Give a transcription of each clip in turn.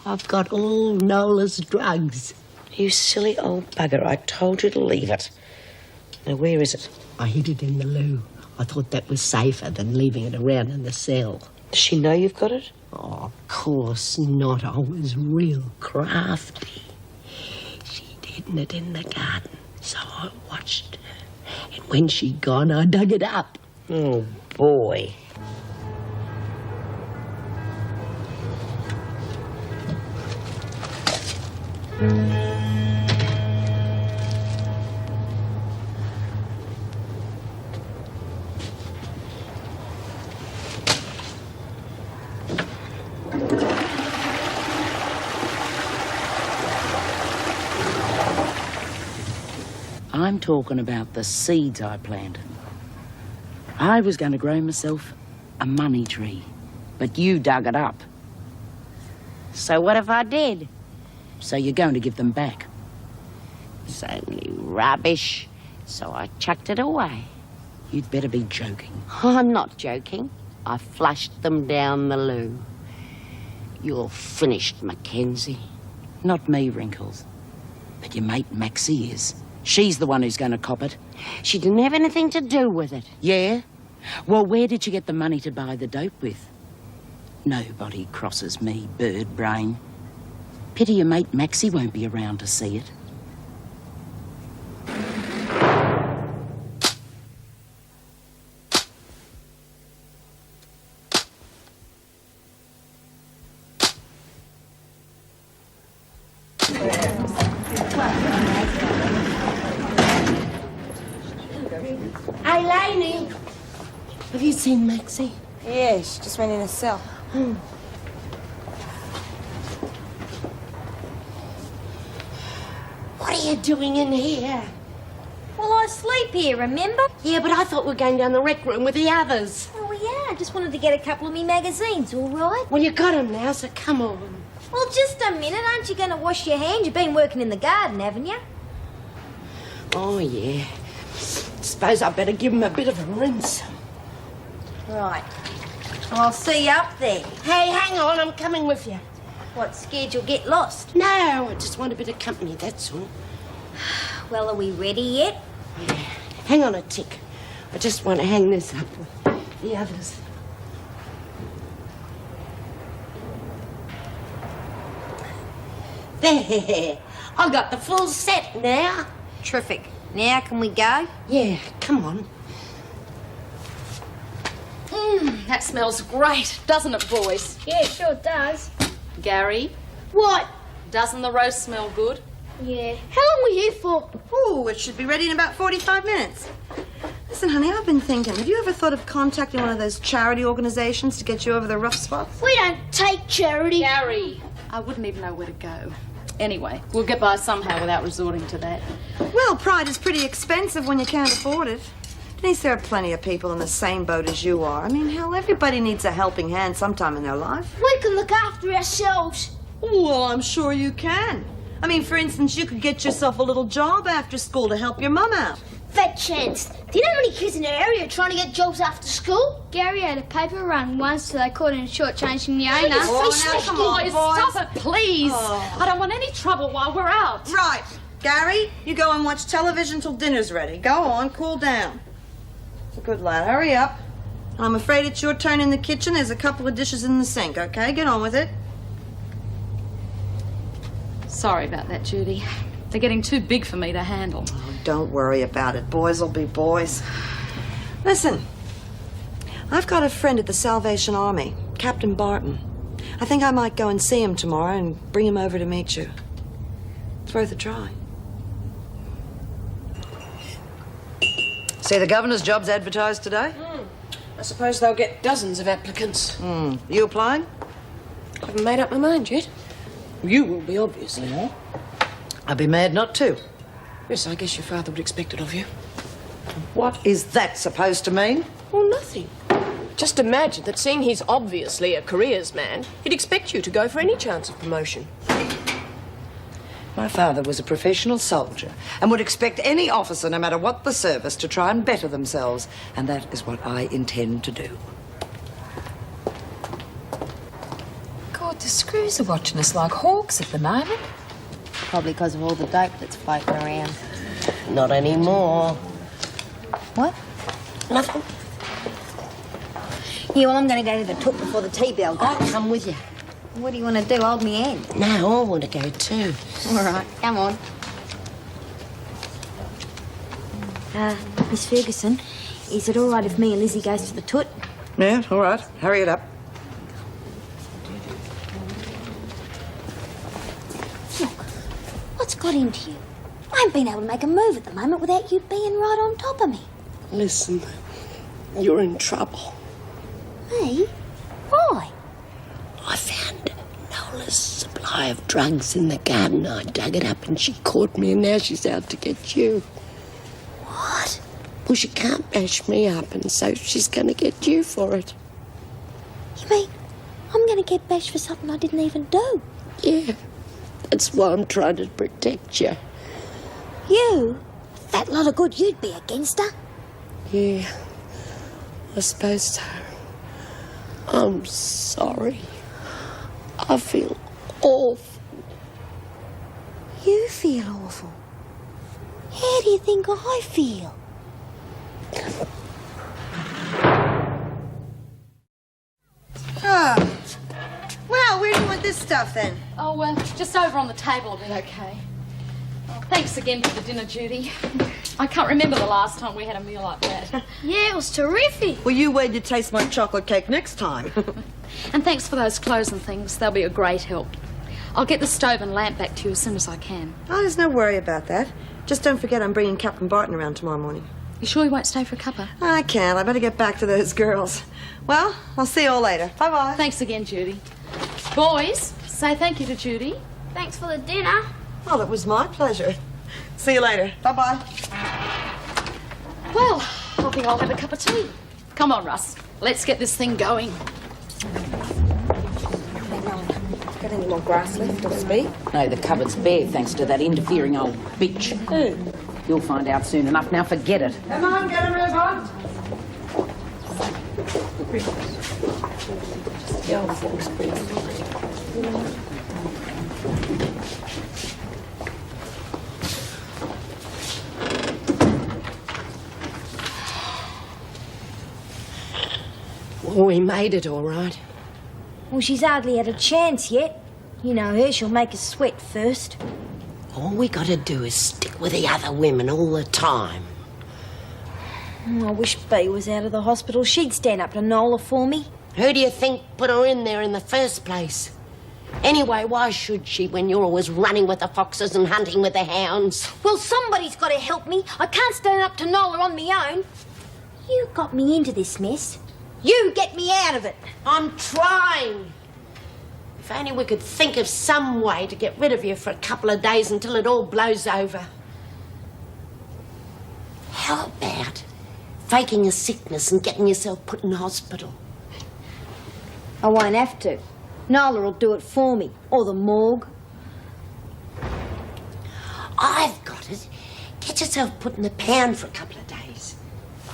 I've got all Nola's drugs. You silly old bugger. I told you to leave it. Now, where is it? I hid it in the loo. I thought that was safer than leaving it around in the cell. Does she know you've got it? Oh, of course not. I was real crafty. She'd hidden it in the garden, so I watched her. And when she'd gone, I dug it up. Oh, boy. I'm talking about the seeds I planted. I was going to grow myself a money tree, but you dug it up. So what if I did? So you're going to give them back. It's only rubbish, so I chucked it away. You'd better be joking. I'm not joking. I flushed them down the loo. You're finished, Mackenzie. Not me, Wrinkles. But your mate Maxie is. She's the one who's going to cop it. She didn't have anything to do with it. Yeah? Well, where did you get the money to buy the dope with? Nobody crosses me, bird brain. Pity your mate Maxie won't be around to see it. Hey, Lainey. Have you seen Maxie? Yeah, she just went in a cell. What are you doing in here? Well, I sleep here, remember? Yeah, but I thought we were going down the rec room with the others. Oh, yeah, I just wanted to get a couple of me magazines, all right? Well, you got them now, so come on. Well, just a minute. Aren't you going to wash your hands? You've been working in the garden, haven't you? Oh, yeah. Suppose I better give him a bit of a rinse. Right. Well, I'll see you up there. Hey, hang on, I'm coming with you. What, scared you'll get lost? No, I just want a bit of company, that's all. Well, are we ready yet? Yeah. Hang on a tick. I just want to hang this up with the others. There. I got the full set now. Terrific. Now can we go? Yeah, come on. That smells great, doesn't it, boys? Yeah, sure does. Gary, What? doesn't the roast smell good? Yeah. How long were you here for? Oh, it should be ready in about 45 minutes. Listen, honey, I've been thinking, have you ever thought of contacting one of those charity organizations to get you over the rough spots? We don't take charity. Gary, I wouldn't even know where to go. Anyway, we'll get by somehow without resorting to that. Well, pride is pretty expensive when you can't afford it. Denise, there are plenty of people in the same boat as you are. I mean, hell, everybody needs a helping hand sometime in their life. We can look after ourselves. Well, I'm sure you can. I mean, for instance, you could get yourself a little job after school to help your mum out. Fat chance. Do you know how many kids in the area are trying to get jobs after school? Gary had a paper run once, so they caught him shortchanging the owner. Oh, now, come on, Boys, boys. stop it, please. Oh. I don't want any trouble while we're out. Right. Gary, you go and watch television till dinner's ready. Go on, cool down. Good lad, hurry up. I'm afraid it's your turn in the kitchen. There's a couple of dishes in the sink, okay? Get on with it. Sorry about that, Judy. They're getting too big for me to handle. Oh, don't worry about it. Boys will be boys. Listen, I've got a friend at the Salvation Army, Captain Barton. I think I might go and see him tomorrow and bring him over to meet you. It's worth a try. See the governor's job's advertised today? I suppose they'll get dozens of applicants. You applying? I haven't made up my mind yet. You will be, obviously. I'd be mad not to. Yes, I guess your father would expect it of you. What is that supposed to mean? Well, nothing. Just imagine that seeing he's obviously a careers man, he'd expect you to go for any chance of promotion. My father was a professional soldier and would expect any officer, no matter what the service, to try and better themselves. And that is what I intend to do. God, the screws are watching us like hawks at the moment. Probably because of all the dope that's floating around. Not anymore. What? Nothing. Yeah, well, I'm going to go to the took before the tea bell goes. I'll come with you. What do you want to do? Hold me hand? No, I want to go too. All right, come on. Miss Ferguson, is it all right if me and Lizzie goes to the toot? Yeah, all right. Hurry it up. Look, what's got into you? I haven't been able to make a move at the moment without you being right on top of me. Listen, you're in trouble. Me? Why? I found Nola's supply of drugs in the garden. I dug it up and she caught me and now she's out to get you. What? Well, she can't bash me up and so she's going to get you for it. You mean I'm going to get bashed for something I didn't even do? Yeah, that's why I'm trying to protect you. You? A fat lot of good you'd be against her. Yeah, I suppose so. I'm sorry. I feel awful. You feel awful. How do you think I feel? Oh. Well, where do you want this stuff then? Oh, just over on the table will be okay. Oh, thanks again for the dinner, Judy. I can't remember the last time we had a meal like that. Yeah, it was terrific. Well, you wait to taste my chocolate cake next time. And thanks for those clothes and things. They'll be a great help. I'll get the stove and lamp back to you as soon as I can. Oh, there's no worry about that. Just don't forget I'm bringing Captain Barton around tomorrow morning. You sure you won't stay for a cuppa? I can't. I better get back to those girls. Well, I'll see you all later. Bye-bye. Thanks again, Judy. Boys, say thank you to Judy. Thanks for the dinner. Well, it was my pleasure. See you later. Bye-bye. Well, I think I'll have a cup of tea. Come on, Russ. Let's get this thing going. Got any more grass left or speed? No, the cupboard's bare thanks to that interfering old bitch. Who? You'll find out soon enough. Now forget it. Come on, get a move on. Well, we made it all right. Well, she's hardly had a chance yet. You know her, she'll make us sweat first. All we got to do is stick with the other women all the time. I wish Bea was out of the hospital. She'd stand up to Nola for me. Who do you think put her in there in the first place? Anyway, why should she when you're always running with the foxes and hunting with the hounds? Well, somebody's got to help me. I can't stand up to Nola on my own. You got me into this mess. You get me out of it. I'm trying. If only we could think of some way to get rid of you for a couple of days until it all blows over. How about faking a sickness and getting yourself put in hospital? I won't have to. Nola will do it for me. Or the morgue. I've got it. Get yourself put in the pound for a couple of days.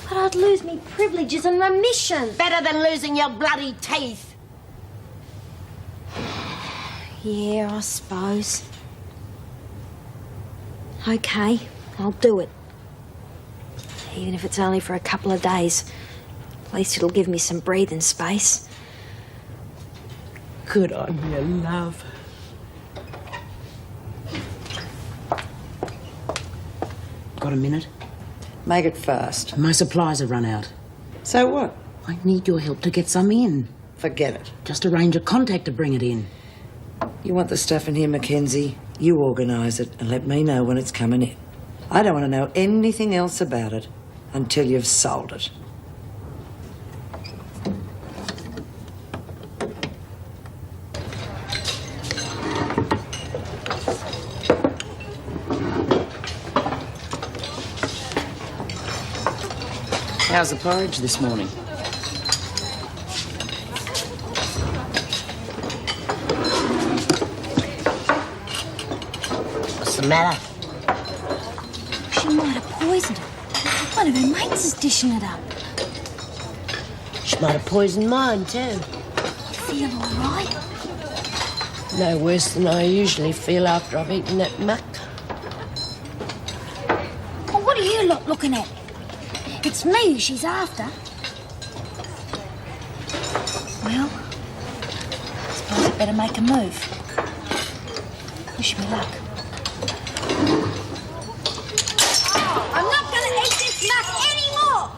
But I'd lose me privileges and remission. Better than losing your bloody teeth. Yeah, I suppose. Okay, I'll do it. Even if it's only for a couple of days. At least it'll give me some breathing space. Good on you, love. Got a minute? Make it fast. My supplies have run out. So what? I need your help to get some in. Forget it. Just arrange a contact to bring it in. You want the stuff in here, Mackenzie? You organise it and let me know when it's coming in. I don't want to know anything else about it until you've sold it. How's the porridge this morning? What's the matter? She might have poisoned it. One of her mates is dishing it up. She might have poisoned mine, too. You feel all right? No worse than I usually feel after I've eaten that muck. Well, what are you lot looking at? It's me she's after. Well, I suppose I'd better make a move. Wish me luck. I'm not going to eat this muck anymore.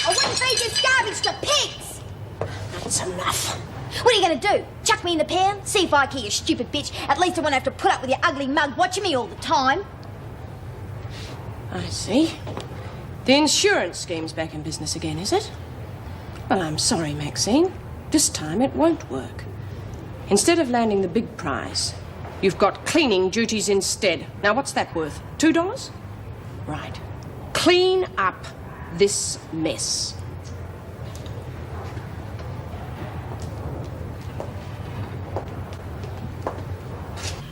I wouldn't feed this garbage to pigs. That's enough. What are you going to do? Chuck me in the pan? See if I care, you stupid bitch. At least I won't have to put up with your ugly mug watching me all the time. I see. The insurance scheme's back in business again, is it? Well, I'm sorry, Maxine. This time it won't work. Instead of landing the big prize, you've got cleaning duties instead. Now, what's that worth? $2? Right. Clean up this mess.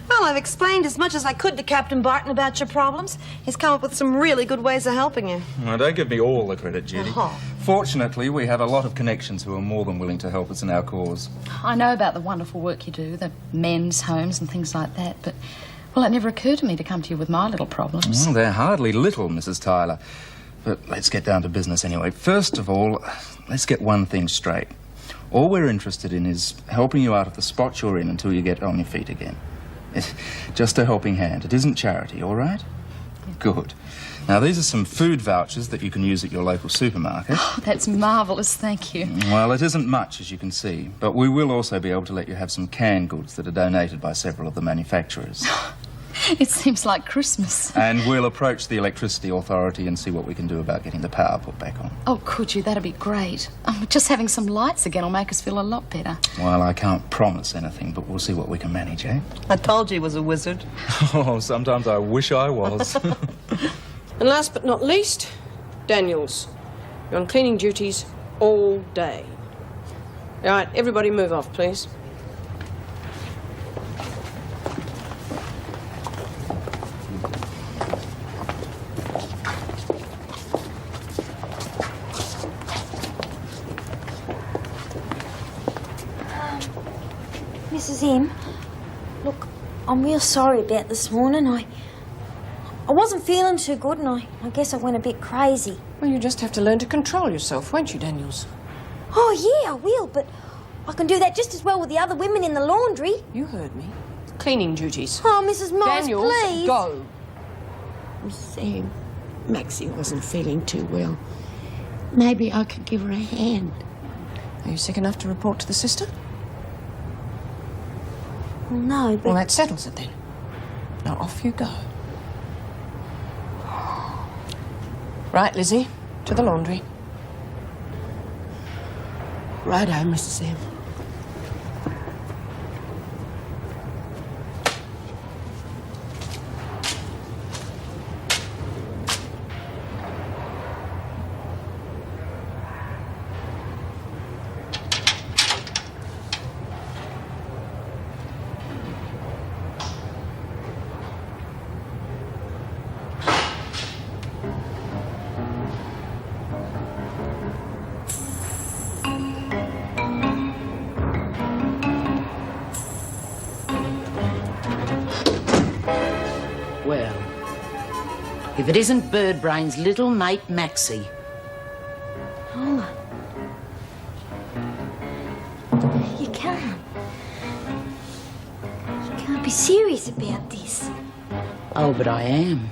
Well, I've explained as much as I could to Captain Barton about your problems. He's come up with some really good ways of helping you. Well, don't give me all the credit, Judy. Oh. Fortunately, we have a lot of connections who are more than willing to help us in our cause. I know about the wonderful work you do, the men's homes and things like that, but, well, it never occurred to me to come to you with my little problems. Well, they're hardly little, Mrs. Tyler. But let's get down to business anyway. First of all, let's get one thing straight. All we're interested in is helping you out of the spot you're in until you get on your feet again. It's just a helping hand. It isn't charity, all right? Good. Now, these are some food vouchers that you can use at your local supermarket. Oh, that's marvellous, thank you. Well, it isn't much, as you can see, but we will also be able to let you have some canned goods that are donated by several of the manufacturers. It seems like Christmas. And we'll approach the electricity authority and see what we can do about getting the power put back on. Oh, could you? That'd be great. Just having some lights again will make us feel a lot better. Well, I can't promise anything, but we'll see what we can manage, eh? I told you he was a wizard. Oh, sometimes I wish I was. And last but not least, Daniels. You're on cleaning duties all day. All right, everybody move off, please. Mrs. M, look, I'm real sorry about this morning. I wasn't feeling too good and I guess I went a bit crazy. Well, you just have to learn to control yourself, won't you, Daniels? Oh, yeah, I will, but I can do that just as well with the other women in the laundry. You heard me. Cleaning duties. Oh, Mrs. Morris, Daniels, please. go. Sam, Maxie wasn't feeling too well. Maybe I could give her a hand. Are you sick enough to report to the sister? Well, no, but... Well, that settles it then. Now off you go. Right, Lizzie, to the laundry. Righto, Mrs. Sam. Well, if it isn't Birdbrain's little mate, Maxie. Nola. You can't. You can't be serious about this. Oh, but I am.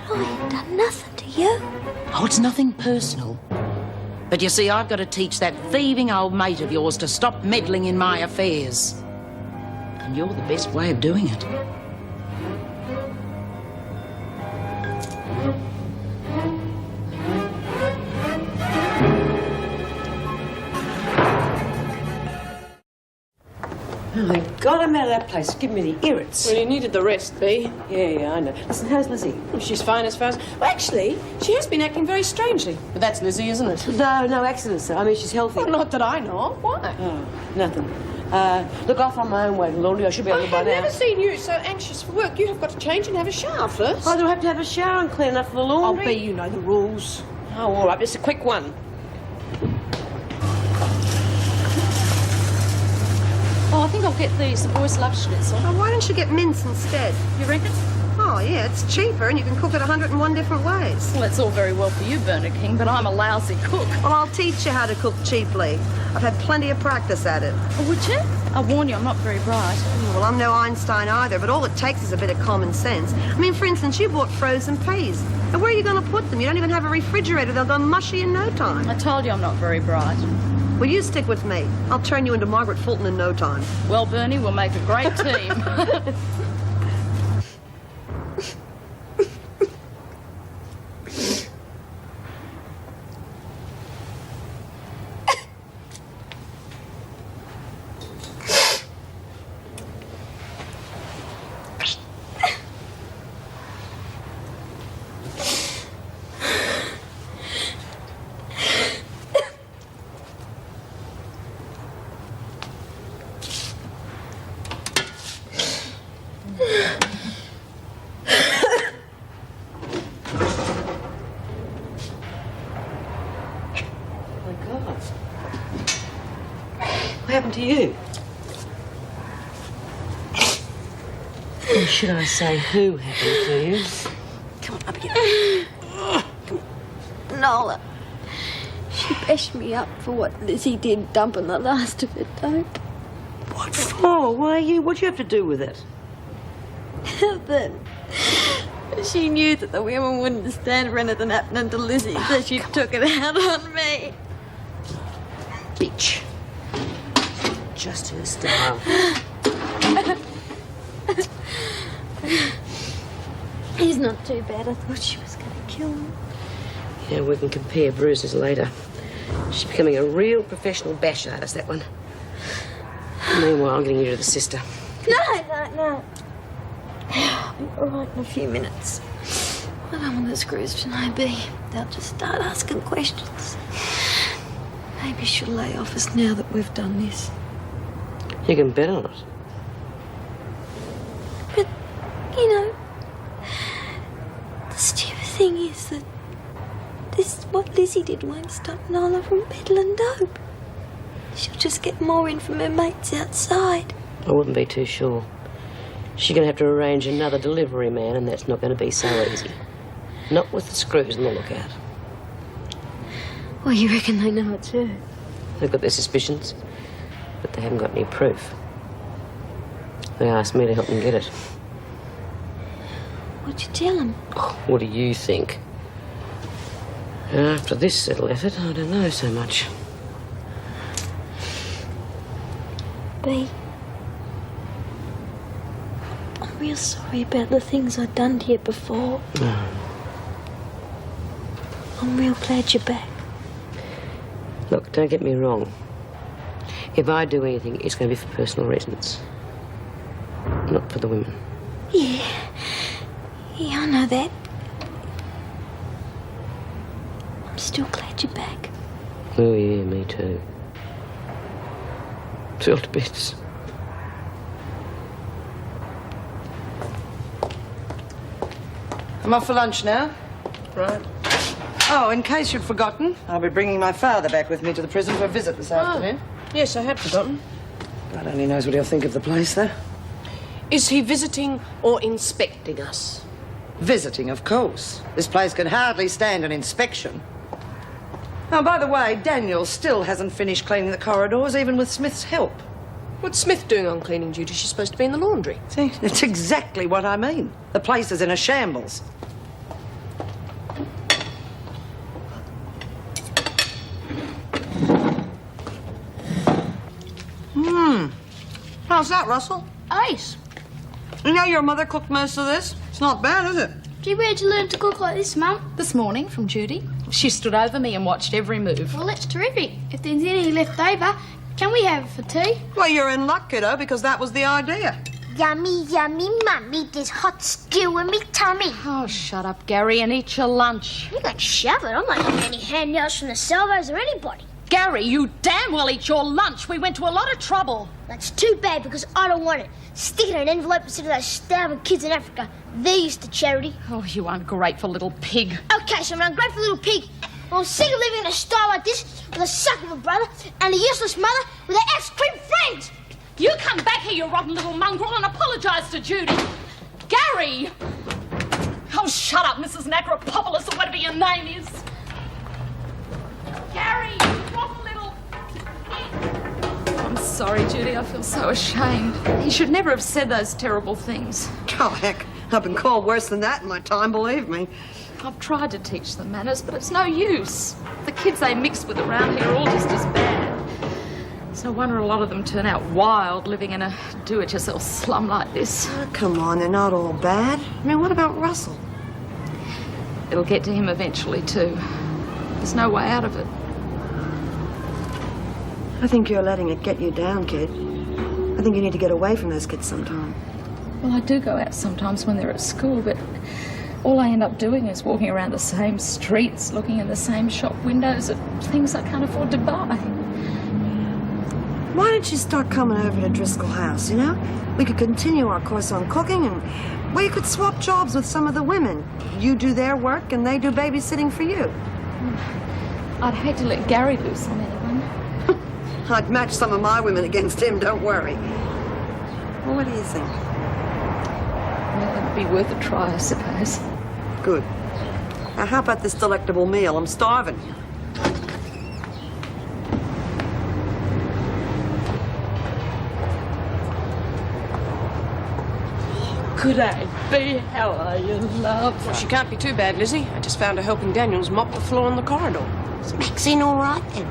I ain't done nothing to you. Oh, it's nothing personal. But you see, I've got to teach that thieving old mate of yours to stop meddling in my affairs. And you're the best way of doing it. Oh, my God, I'm out of that place. Give me the irrits. Well, you needed the rest, Bea. Yeah, I know. Listen, how's Lizzie? Well, she's fine as far as... Well, actually, she has been acting very strangely. But that's Lizzie, isn't it? No accidents, sir. I mean, she's healthy. Well, not that I know. Why? Oh, nothing. Look, I'll find my own way to laundry. I should be able to by I've now. never seen you so anxious for work. You'd have got to change and have a shower first. I do have to have a shower and clean up for the Oh, laundry. Bea, you know the rules. Oh, all right. Just a quick one. think I'll get these. The boys love schnitzel. Now, why don't you get mince instead? You reckon? Oh, yeah, it's cheaper and you can cook it 101 different ways. Well, that's all very well for you, Burner King, but I'm a lousy cook. Well, I'll teach you how to cook cheaply. I've had plenty of practice at it. Would you? I warn you, I'm not very bright. Well, I'm no Einstein either, but all it takes is a bit of common sense. I mean, for instance, you bought frozen peas. And where are you going to put them? You don't even have a refrigerator. They'll go mushy in no time. I told you I'm not very bright. Well, you stick with me. I'll turn you into Margaret Fulton in no time. Well, Bernie, we'll make a great team. What happened to you? Or should I say, who happened to you? Come on, up here. Nola. She bashed me up for what Lizzie did, dumping the last of her dope. What for? What'd you have to do with it? Then she knew that the women wouldn't stand for anything happening to Lizzie, so she took it out on me. Bitch. Just her style. He's not too bad. I thought she was going to kill me. Yeah, we can compare bruises later. She's becoming a real professional bash artist, that one. Meanwhile, I'm getting you to the sister. No. I'll be all right in a few minutes. I don't want the screws to know B. They'll just start asking questions. Maybe she'll lay off us now that we've done this. You can bet on it. But, you know, the stupid thing is that what Lizzie did won't stop Nola from peddling dope. She'll just get more in from her mates outside. I wouldn't be too sure. She's going to have to arrange another delivery man, and that's not going to be so easy. Not with the screws on the lookout. Well, you reckon they know it's her? They've got their suspicions, but they haven't got any proof. They asked me to help them get it. What'd you tell them? Oh, what do you think? After this little effort, I don't know so much. B, I'm real sorry about the things I've done to you before. No. I'm real glad you're back. Look, don't get me wrong. If I do anything, it's going to be for personal reasons. Not for the women. Yeah, I know that. I'm still glad you're back. Oh, yeah, me too. Filled to bits. I'm off for lunch now. Right. Oh, in case you'd forgotten, I'll be bringing my father back with me to the prison for a visit this afternoon. Yes, I had forgotten. God only knows what he'll think of the place, though. Is he visiting or inspecting us? Visiting, of course. This place could hardly stand an inspection. Oh, by the way, Daniel still hasn't finished cleaning the corridors, even with Smith's help. What's Smith doing on cleaning duty? She's supposed to be in the laundry. See, that's exactly what I mean. The place is in a shambles. How's that, Russell? Ace. You know your mother cooked most of this? It's not bad, is it? Gee, where'd you learn to cook like this, Mum? This morning from Judy. She stood over me and watched every move. Well, that's terrific. If there's any left over, can we have it for tea? Well, you're in luck, kiddo, because that was the idea. Yummy, yummy, Mummy. There's hot stew in me tummy. Oh, shut up, Gary, and eat your lunch. You can shove it. I'm not having any handouts from the salvos or anybody. Gary, you damn well eat your lunch. We went to a lot of trouble. That's too bad because I don't want it. Stick it in an envelope instead of those starving kids in Africa. They're used to charity. Oh, you ungrateful little pig. Okay, so I'm an ungrateful little pig. Well, I'm sick of living in a style like this with a suck of a brother and a useless mother with an ex-creep friend. You come back here, you rotten little mongrel, and apologise to Judy. Gary! Oh, shut up, Mrs. Necropopoulos, or whatever your name is. Gary, you rotten little... I'm sorry, Judy. I feel so ashamed. He should never have said those terrible things. Oh, heck. I've been called worse than that in my time, believe me. I've tried to teach them manners, but it's no use. The kids they mix with around here are all just as bad. So I wonder a lot of them turn out wild living in a do-it-yourself slum like this. Oh, come on, they're not all bad. I mean, what about Russell? It'll get to him eventually, too. There's no way out of it. I think you're letting it get you down, kid. I think you need to get away from those kids sometime. Well, I do go out sometimes when they're at school, but all I end up doing is walking around the same streets, looking in the same shop windows at things I can't afford to buy. Why don't you start coming over to Driscoll House, you know? We could continue our course on cooking, and we could swap jobs with some of the women. You do their work, and they do babysitting for you. I'd hate to let Gary loose on anyone. I'd match some of my women against him, don't worry. Well, what do you think? Well, it'd be worth a try, I suppose. Good. Now, how about this delectable meal? I'm starving. Good day, Bea. How are you, love? Well, she can't be too bad, Lizzie. I just found her helping Daniels mop the floor in the corridor. Is Maxine all right then?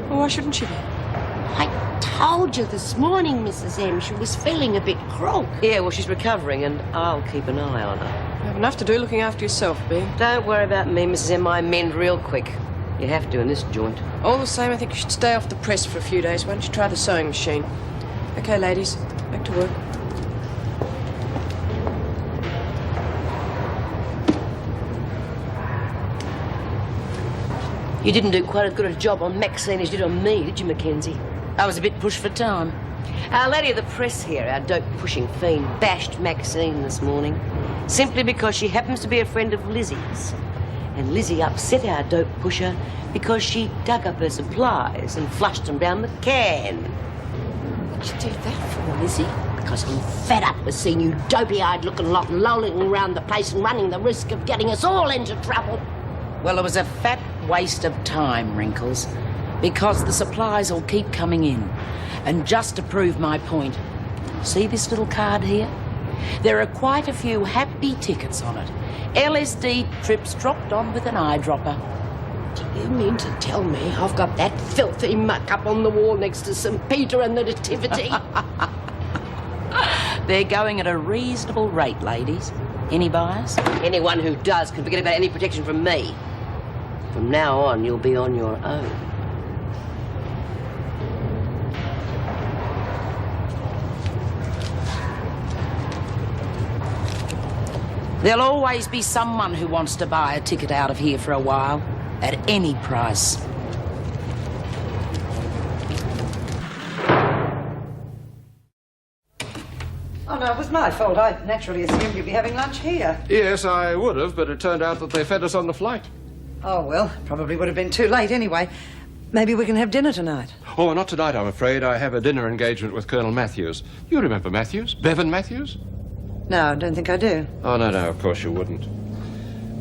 Well, why shouldn't she be? I told you this morning, Mrs. M, she was feeling a bit crook. Yeah, well, she's recovering, and I'll keep an eye on her. You have enough to do looking after yourself, Bea. Don't worry about me, Mrs. M. I mend real quick. You have to in this joint. All the same, I think you should stay off the press for a few days. Why don't you try the sewing machine? Okay, ladies, back to work. You didn't do quite as good a job on Maxine as you did on me, did you, Mackenzie? I was a bit pushed for time. Our lady of the press here, our dope-pushing fiend, bashed Maxine this morning simply because she happens to be a friend of Lizzie's. And Lizzie upset our dope pusher because she dug up her supplies and flushed them down the can. What'd you do that for, Lizzie? Because I'm fed up with seeing you dopey-eyed looking lot lolling around the place and running the risk of getting us all into trouble. Well, it was a fat waste of time, Wrinkles, because the supplies will keep coming in. And just to prove my point, see this little card here? There are quite a few happy tickets on it. LSD trips dropped on with an eyedropper. Do you mean to tell me I've got that filthy muck up on the wall next to St. Peter and the Nativity? They're going at a reasonable rate, ladies. Any buyers? Anyone who does can forget about any protection from me. From now on, you'll be on your own. There'll always be someone who wants to buy a ticket out of here for a while, at any price. Oh, no, it was my fault. I naturally assumed you'd be having lunch here. Yes, I would have, but it turned out that they fed us on the flight. Oh, well, probably would have been too late anyway. Maybe we can have dinner tonight. Oh, not tonight, I'm afraid. I have a dinner engagement with Colonel Matthews. You remember Matthews? Bevan Matthews? No, I don't think I do. Oh, no, of course you wouldn't.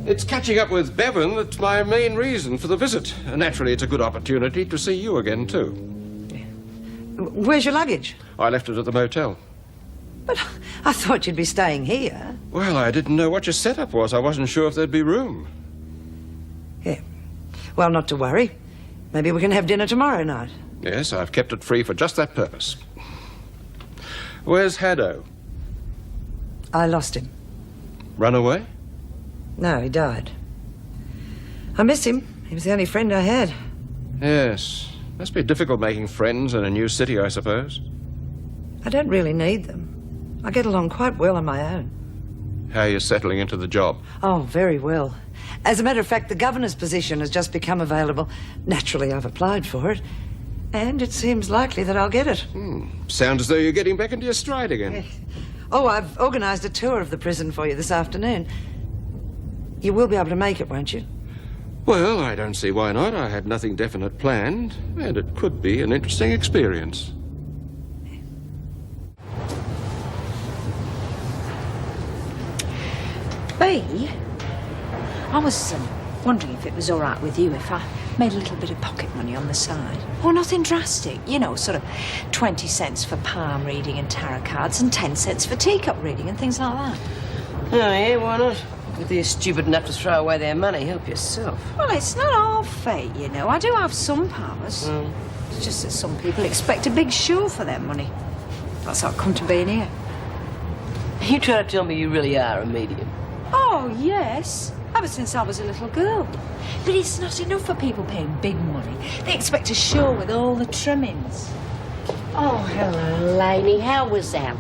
It's catching up with Bevan that's my main reason for the visit. Naturally, it's a good opportunity to see you again, too. Where's your luggage? I left it at the motel. But I thought you'd be staying here. Well, I didn't know what your setup was. I wasn't sure if there'd be room. Yeah. Well, not to worry. Maybe we can have dinner tomorrow night. Yes, I've kept it free for just that purpose. Where's Haddo? I lost him. Run away? No, he died. I miss him. He was the only friend I had. Yes. Must be difficult making friends in a new city, I suppose. I don't really need them. I get along quite well on my own. How are you settling into the job? Oh, very well. As a matter of fact, the governor's position has just become available. Naturally, I've applied for it. And it seems likely that I'll get it. Sounds as though you're getting back into your stride again. Yes. Oh, I've organised a tour of the prison for you this afternoon. You will be able to make it, won't you? Well, I don't see why not. I had nothing definite planned, and it could be an interesting experience. Me? I was wondering if it was all right with you if I made a little bit of pocket money on the side. Well, nothing drastic, you know, sort of 20 cents for palm reading and tarot cards and 10 cents for teacup reading and things like that. Oh, yeah, why not? If they're stupid enough to throw away their money, help yourself. Well, it's not all fate, you know. I do have some powers. It's just that some people expect a big show for their money. That's how I come to being here. You try to tell me you really are a medium? Oh, yes. Ever since I was a little girl. But it's not enough for people paying big money. They expect a show with all the trimmings. Oh, hello, Lainey. How was Alan?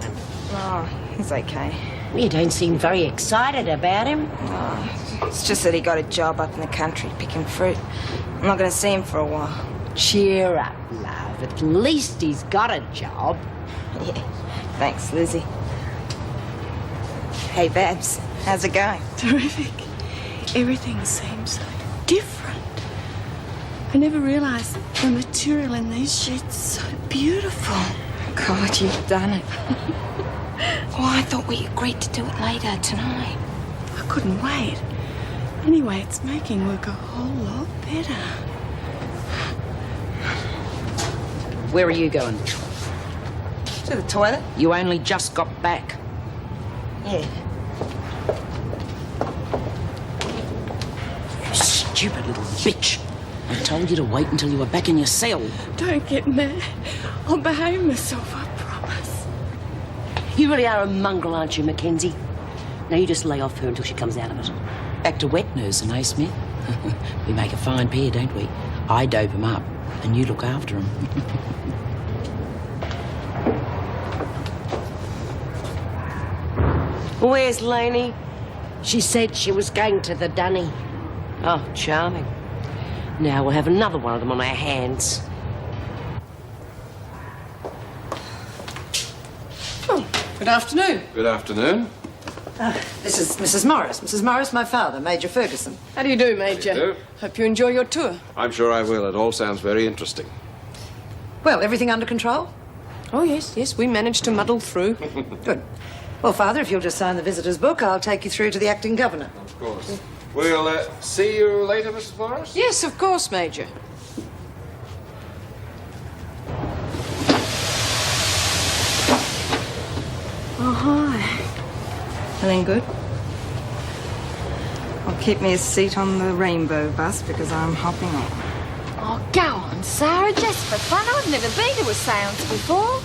Oh, he's okay. You don't seem very excited about him. Oh, it's just that he got a job up in the country picking fruit. I'm not going to see him for a while. Cheer up, love. At least he's got a job. Yeah, thanks, Lizzie. Hey, Babs, how's it going? Terrific. Everything seems so different. I never realised the material in these sheets is so beautiful. God, you've done it. Oh, I thought we agreed to do it later tonight. I couldn't wait. Anyway, it's making work a whole lot better. Where are you going? To the toilet? You only just got back. Yeah. You stupid little bitch. I told you to wait until you were back in your cell. Don't get mad. I'll behave myself, I promise. You really are a mongrel, aren't you, Mackenzie? Now you just lay off her until she comes out of it. Back to wet nursing, eh, Smith? We make a fine pair, don't we? I dope him up, and you look after him. Where's Lainey? She said she was going to the dunny. Oh, charming. Now we'll have another one of them on our hands. Oh, good afternoon. Good afternoon. This is Mrs. Morris. Mrs. Morris, my father, Major Ferguson. How do you do, Major? How do you do? Hope you enjoy your tour. I'm sure I will. It all sounds very interesting. Well, everything under control? Oh, yes, we managed to muddle through. Good. Well, Father, if you'll just sign the visitor's book, I'll take you through to the acting governor. Of course. We'll see you later, Mrs. Morris? Yes, of course, Major. Oh, hi. Feeling good? I'll keep me a seat on the Rainbow bus because I'm hopping on. Oh, go on, Sarah, just for fun. I've never been to a seance before.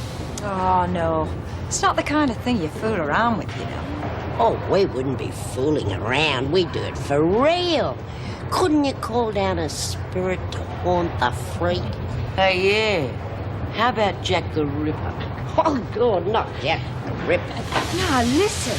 Oh, no. It's not the kind of thing you fool around with, you know. Oh, we wouldn't be fooling around. We do it for real. Couldn't you call down a spirit to haunt the freak? Hey, yeah. How about Jack the Ripper? Oh, God, not Jack the Ripper. Now, listen.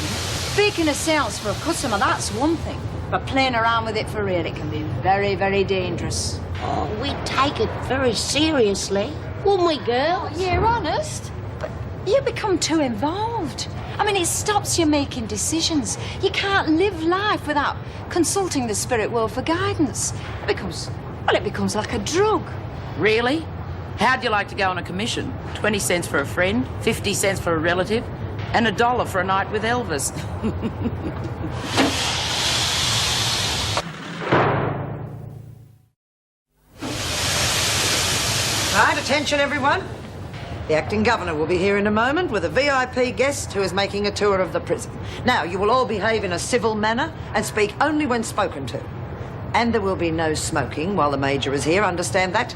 Speaking of seance for a customer, that's one thing. But playing around with it for real, it can be very, very dangerous. Oh, we take it very seriously, wouldn't we, girls? Oh, you're honest. But you become too involved. I mean, it stops you making decisions. You can't live life without consulting the spirit world for guidance. It becomes like a drug. Really? How'd you like to go on a commission? 20 cents for a friend, 50 cents for a relative, and $1 for a night with Elvis. Right, attention, everyone. The acting governor will be here in a moment with a VIP guest who is making a tour of the prison. Now, you will all behave in a civil manner and speak only when spoken to. And there will be no smoking while the Major is here, understand that?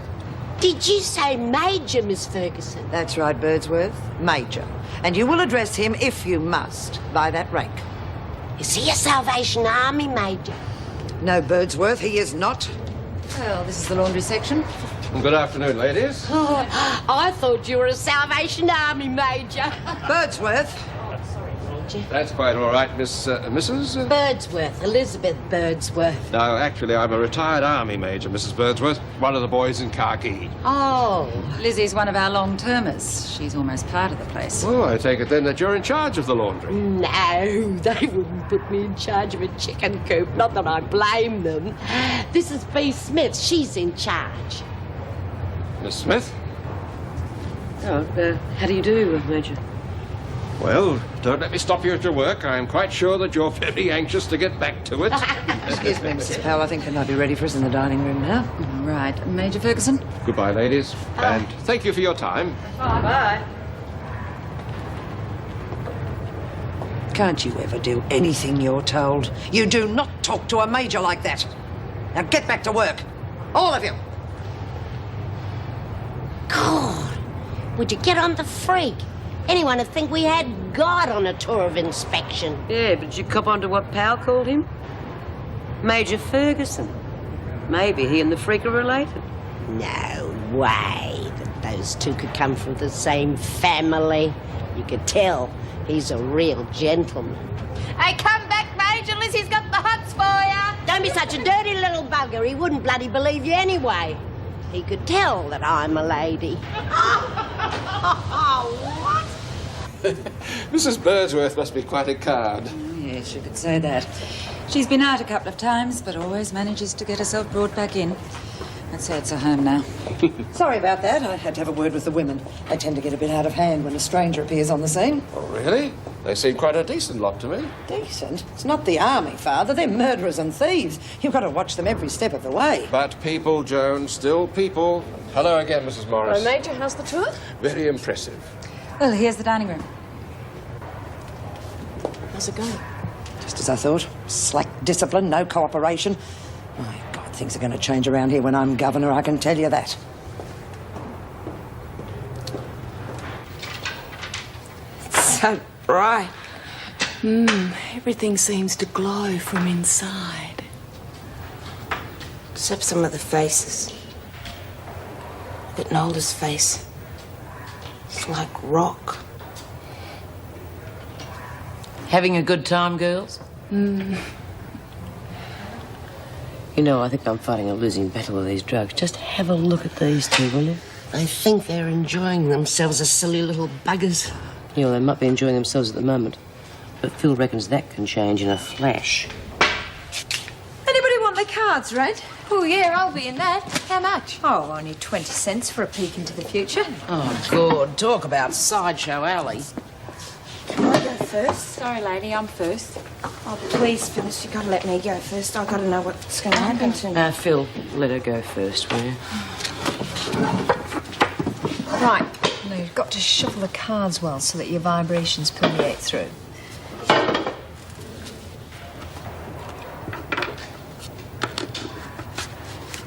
Did you say Major, Miss Ferguson? That's right, Birdsworth, Major. And you will address him, if you must, by that rank. Is he a Salvation Army Major? No, Birdsworth, he is not. Well, this is the laundry section. Good afternoon, ladies. Oh, I thought you were a Salvation Army Major. Birdsworth. Sorry, Major. That's quite all right, Mrs. Birdsworth, Elizabeth Birdsworth. No, actually, I'm a retired Army Major, Mrs. Birdsworth. One of the boys in khaki. Oh. Lizzie's one of our long-termers. She's almost part of the place. Oh, I take it then that you're in charge of the laundry. No, they wouldn't put me in charge of a chicken coop. Not that I blame them. This is Bea Smith. She's in charge. Miss Smith? Oh, how do you do, Major? Well, don't let me stop you at your work. I'm quite sure that you're very anxious to get back to it. Excuse me, Mrs. Powell. I think they might be ready for us in the dining room now. All right. Major Ferguson? Goodbye, ladies. And thank you for your time. Bye. Can't you ever do anything you're told? You do not talk to a major like that. Now get back to work. All of you. God, would you get on the freak? Anyone would think we had God on a tour of inspection. Yeah, but did you cop on to what Pal called him? Major Ferguson. Maybe he and the freak are related. No way that those two could come from the same family. You could tell he's a real gentleman. Hey, come back, Major. Lizzie's got the hots for you. Don't be such a dirty little bugger. He wouldn't bloody believe you anyway. He could tell that I'm a lady. What? Mrs. Birdsworth must be quite a card. Yes, you could say that. She's been out a couple of times, but always manages to get herself brought back in. I'd say it's her home now. Sorry about that. I had to have a word with the women. They tend to get a bit out of hand when a stranger appears on the scene. Oh, really? They seem quite a decent lot to me. Decent? It's not the army, Father. They're murderers and thieves. You've got to watch them every step of the way. But people, Joan, still people. Hello again, Mrs. Morris. Hello, Major. How's the tour? Very impressive. Well, here's the dining room. How's it going? Just as I thought. Slack discipline, no cooperation. My God, things are going to change around here when I'm governor, I can tell you that. It's so bright. Everything seems to glow from inside. Except some of the faces. Look at Nola's face. It's like rock. Having a good time, girls? You know, I think I'm fighting a losing battle with these drugs. Just have a look at these two, will you? They think they're enjoying themselves as silly little buggers. Yeah, well, they might be enjoying themselves at the moment. But Phil reckons that can change in a flash. Anybody want their cards read? Oh, yeah, I'll be in that. How much? Oh, only 20 cents for a peek into the future. Oh, God, talk about Sideshow Alley. Can I go first? Sorry, lady, I'm first. Oh, please, Phyllis, you've got to let me go first. I've got to know what's going to happen to me. Phil, let her go first, will you? Right. Now, you've got to shuffle the cards well so that your vibrations permeate through.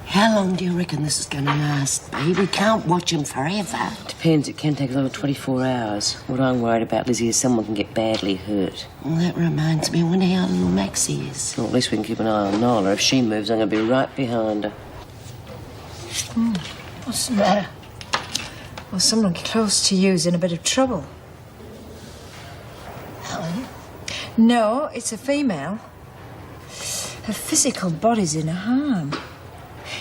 How long do you reckon this is going to last, babe? We can't watch him forever. Depends. It can take another 24 hours. What I'm worried about, Lizzie, is someone can get badly hurt. Well, that reminds me, I wonder how little Maxie is. Well, at least we can keep an eye on Nola. If she moves, I'm going to be right behind her. What's the matter? Well, someone close to you's in a bit of trouble. Helen? No, it's a female. Her physical body's in harm.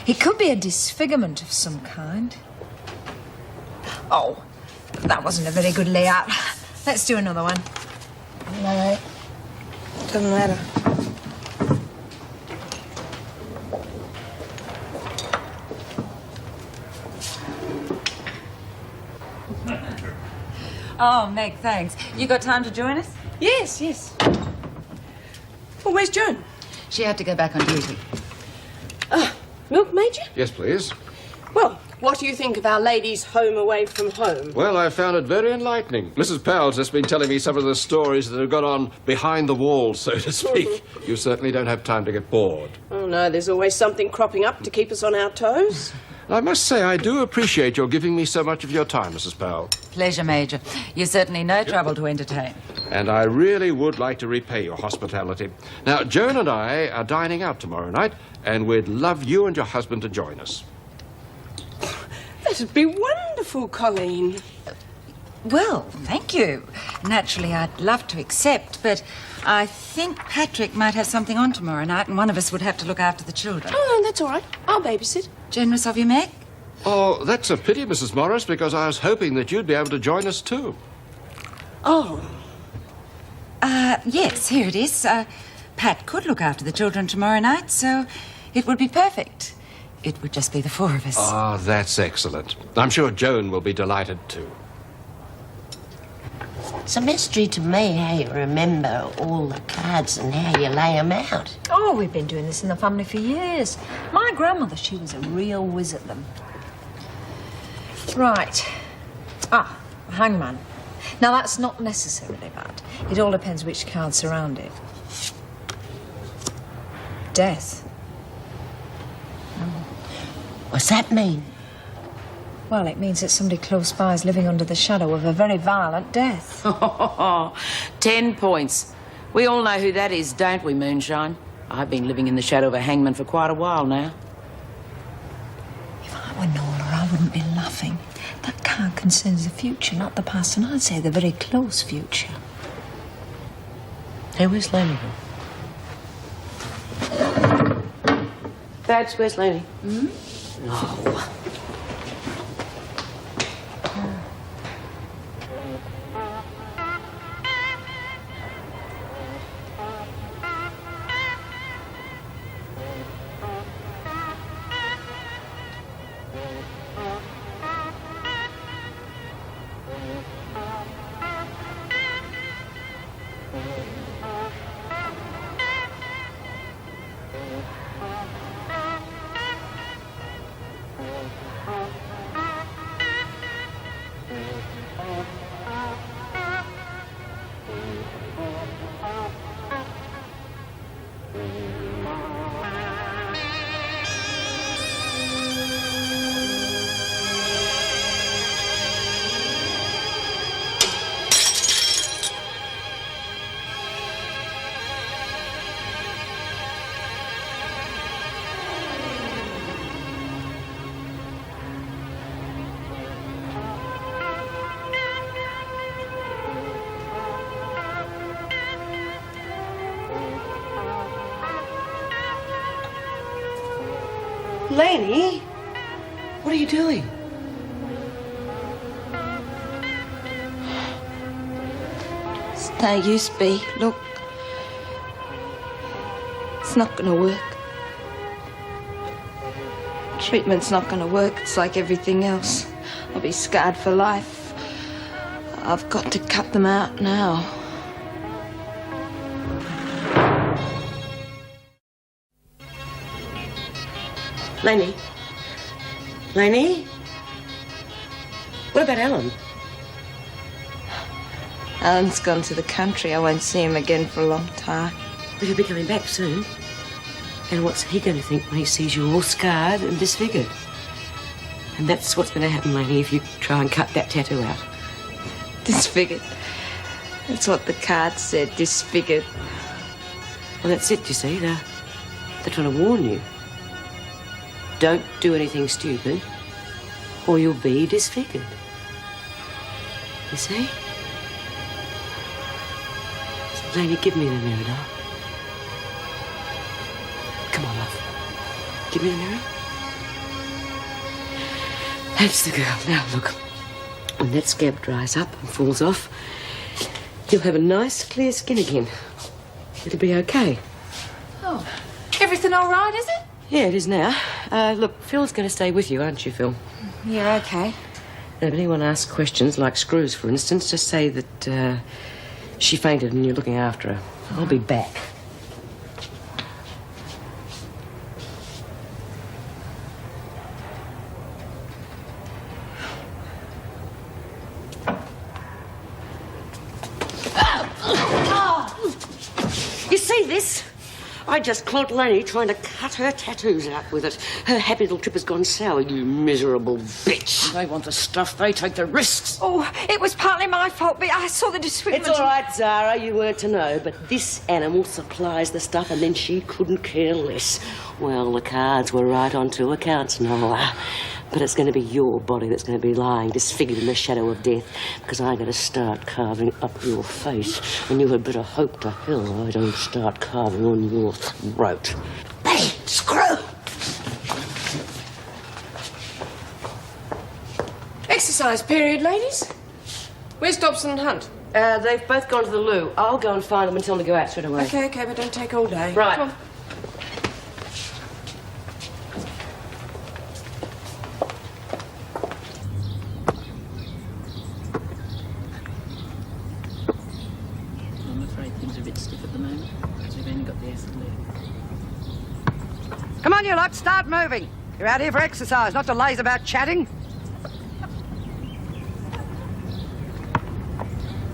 It could be a disfigurement of some kind. Oh, that wasn't a very good layout. Let's do another one. No, doesn't matter. Oh, Meg, thanks. You got time to join us? Yes, yes. Well, where's Joan? She had to go back on duty. Milk, Major? Yes, please. Well, what do you think of our ladies' home away from home? Well, I found it very enlightening. Mrs. Powell's just been telling me some of the stories that have gone on behind the walls, so to speak. You certainly don't have time to get bored. Oh, no, there's always something cropping up to keep us on our toes. I must say, I do appreciate your giving me so much of your time, Mrs. Powell. Pleasure, Major. You're certainly no trouble to entertain. And I really would like to repay your hospitality. Now, Joan and I are dining out tomorrow night, and we'd love you and your husband to join us. That'd be wonderful, Colleen. Well, thank you. Naturally, I'd love to accept, but I think Patrick might have something on tomorrow night, and one of us would have to look after the children. Oh, that's all right. I'll babysit. Generous of you, Meg? Oh, that's a pity, Mrs. Morris, because I was hoping that you'd be able to join us too. Oh. Yes, here it is. Pat could look after the children tomorrow night, so it would be perfect. It would just be the four of us. Ah, that's excellent. I'm sure Joan will be delighted too. It's a mystery to me how you remember all the cards and how you lay them out. Oh, we've been doing this in the family for years. My grandmother, she was a real whiz at them. Right. Ah, hangman. Now, that's not necessarily bad. It all depends which cards surround it. Death. What's that mean? Well, it means that somebody close by is living under the shadow of a very violent death. 10 points. We all know who that is, don't we, Moonshine? I've been living in the shadow of a hangman for quite a while now. If I were Nola, I wouldn't be laughing. That card concerns the future, not the past, and I'd say the very close future. Hey, where's Laney? Babs, where's Laney? Hmm? Oh. Laney, what are you doing? It's no use, Bea. Look. It's not gonna work. Treatment's not gonna work. It's like everything else. I'll be scarred for life. I've got to cut them out now. Laney? Laney? What about Alan? Alan's gone to the country. I won't see him again for a long time. But he'll be coming back soon. And what's he going to think when he sees you all scarred and disfigured? And that's what's going to happen, Laney, if you try and cut that tattoo out. Disfigured. That's what the card said, disfigured. Well, that's it, you see. They're trying to warn you. Don't do anything stupid, or you'll be disfigured. You see? So, Laney, give me the mirror, doll. Come on, love. Give me the mirror. That's the girl. Now, look. When that scab dries up and falls off, you'll have a nice, clear skin again. It'll be okay. Oh, everything all right, is it? Yeah, it is now. Look, Phil's going to stay with you, aren't you, Phil? Yeah, okay. And if anyone asks questions, like Screws, for instance, just say that she fainted and you're looking after her. I'll be back. You see this? I just clocked Laney trying to cut her tattoos out with it. Her happy little trip has gone sour, you miserable bitch. They want the stuff, they take the risks. Oh, it was partly my fault, but I saw the disfigurement. It's all right, Zara, you weren't to know, but this animal supplies the stuff and then she couldn't care less. Well, the cards were right on two accounts, Nola. But it's going to be your body that's going to be lying disfigured in the shadow of death, because I'm going to start carving up your face, and you had better hope to hell I don't start carving on your throat. Hey, screw! Exercise period, ladies. Where's Dobson and Hunt? They've both gone to the loo. I'll go and find them and tell them to go out straight away. Okay, but don't take all day. Right. Come on. Things are a bit stiff at the moment, because we've only got the acid left. Come on, you lot, start moving. You're out here for exercise, not to laze about chatting.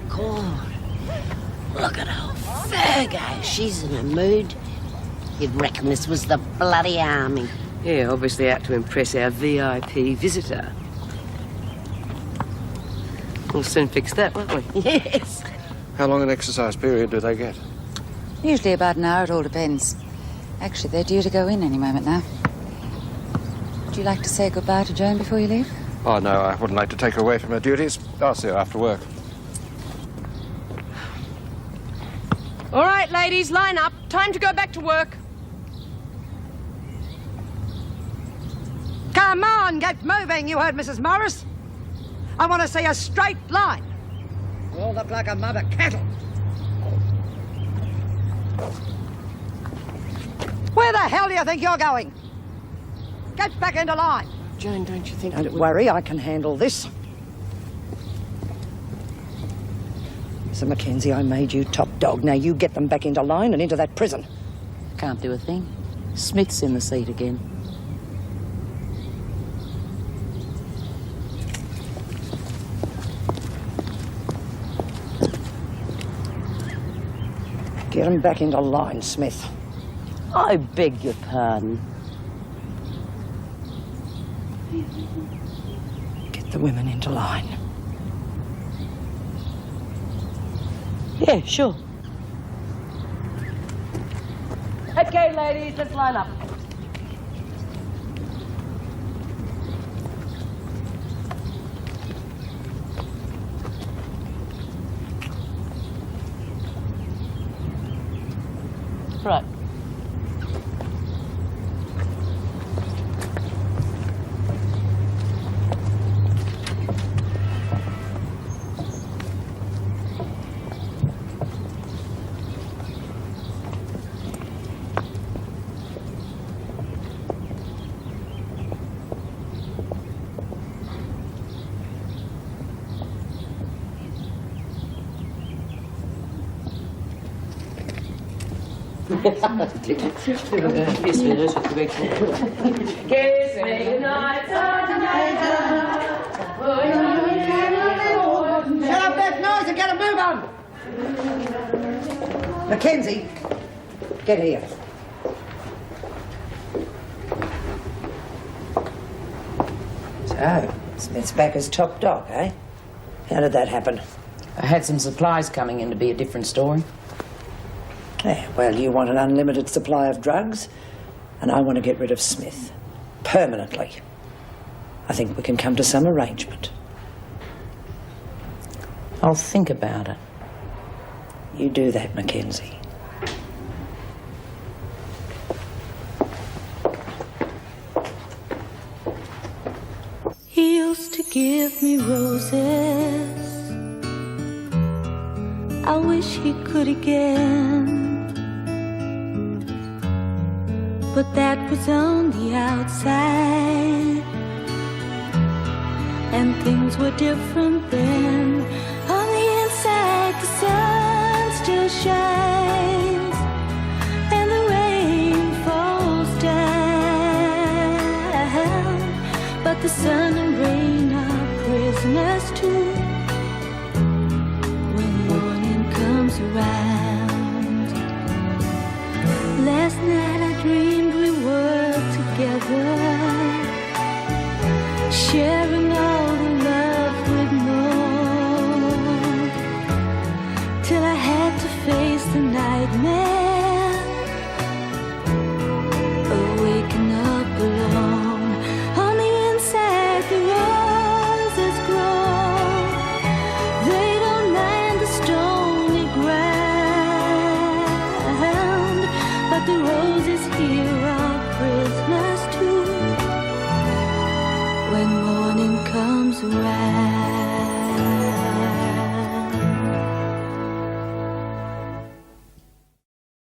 God, look at old Virgo. She's in a mood. You'd reckon this was the bloody army. Yeah, obviously out to impress our VIP visitor. We'll soon fix that, won't we? Yes. How long an exercise period do they get? Usually about an hour, it all depends. Actually, they're due to go in any moment now. Would you like to say goodbye to Joan before you leave? Oh, no, I wouldn't like to take her away from her duties. I'll see her after work. All right, ladies, line up. Time to go back to work. Come on, get moving, you heard Mrs. Morris. I want to see a straight line. You all look like a mob of cattle. Where the hell do you think you're going? Get back into line. Joan, don't you think Don't worry, I can handle this. Mr. Mackenzie, I made you top dog. Now you get them back into line and into that prison. Can't do a thing. Smith's in the seat again. Get them back into line, Smith. I beg your pardon. Get the women into line. Yeah, sure. Okay, ladies, let's line up. Right. Kiss me, that's what's correct. Kiss me goodnight, Shut up that noise and get a move on! Mackenzie, get here. So, Smith's back as top dog, eh? How did that happen? I had some supplies coming in to be a different story. Yeah, well, you want an unlimited supply of drugs, and I want to get rid of Smith. Permanently. I think we can come to some arrangement. I'll think about it. You do that, Mackenzie. He used to give me roses. I wish he could again. But that was on the outside, and things were different then.